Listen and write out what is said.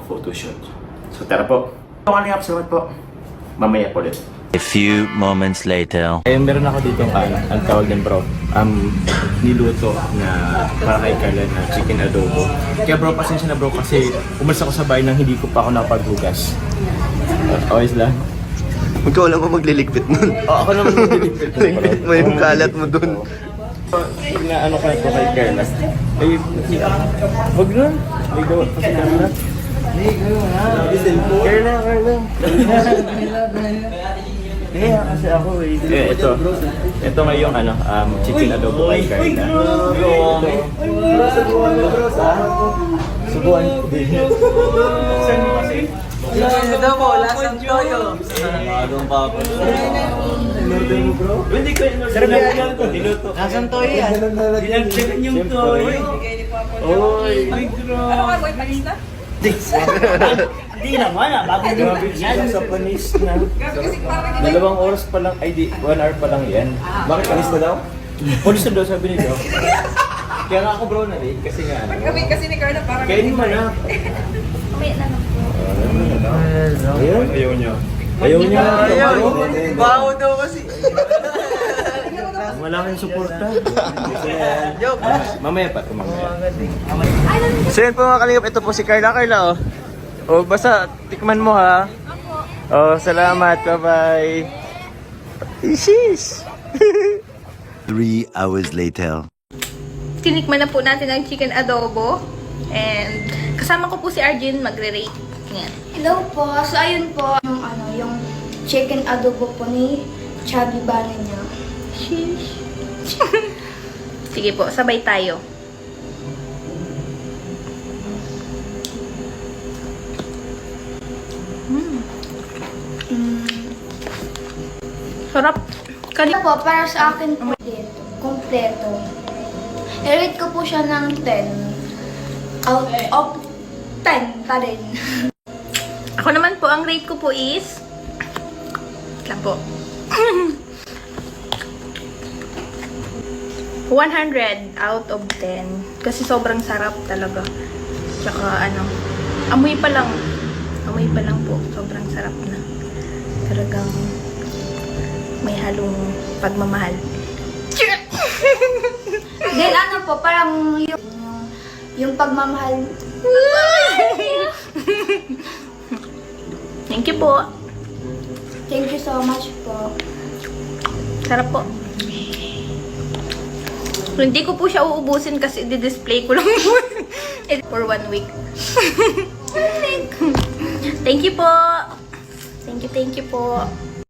photoshoot. So tara po. Kalingap, salamat po. Mamaya po ulit. A few moments later. Meron ako dito ang tawag din bro, niluto na para kay Carla na chicken adobo. Kaya bro, pasensya na bro kasi umalis ako sa bahay nang hindi ko pa ako napaghugas. Always lang. Ikaw lang mo magliligpit nun. Ako naman nililigpit ko. Ligpit mo yung kalat mo dun. Pag na ano ka kay Carla, ay, wag na. May gawa pa si Carla. Carla. Kaya kasi ako ito ngayong chicken adobo kay Carla. Subuan ko din. Saan mo kasi? Adobo, lasang toyo. Agong papa. Hindi ko inorder ko. Diluto. Lasang toyo yan. Dinagdagan yung toyo. Oy. Ano ka, boy, panis na? Hindi naman bago yan. Sa panis na. 2 oras pa lang, ay di, 1 hour pa lang yan. Bakit panis na daw? Panis na daw sabi ni Joe. Kaya nga ako bro na rin, kasi nga ano. Kami kasi ni Carla parang... Kaya hindi man na. Umaya na lang po. Ayaw niya. Ayaw niya. Baho daw kasi. Wala kang suporta. Joke. Mamaya pa ito, mamaya. So yun po mga kalingap, ito po si Carla. Carla, oh. Basta tikman mo ha. Oh, salamat. Bye-bye. Ishish! 3 hours later. Tinikman na po natin ang chicken adobo. And kasama ko po si Arjun magre-rate. Yan. Hello po. So, ayun po, yung chicken adobo po ni Chubby Bunny niya. Sheesh. Sige po, sabay tayo. Sarap. Ito po, para sa akin po dito, kompleto. I-rate ko po siya ng 10. Out of 10 pa rin. Ako naman po, ang rate ko po is... lang po. 100 out of 10. Kasi sobrang sarap talaga. Tsaka amoy pa lang po. Sobrang sarap na. Talagang may halong pagmamahal. Then po, parang yung pagmamahal. Thank you po. Thank you so much po. Sarap po. Hindi ko po siya uubusin kasi di-display ko lang po. For 1 week. Thank you po. Thank you po.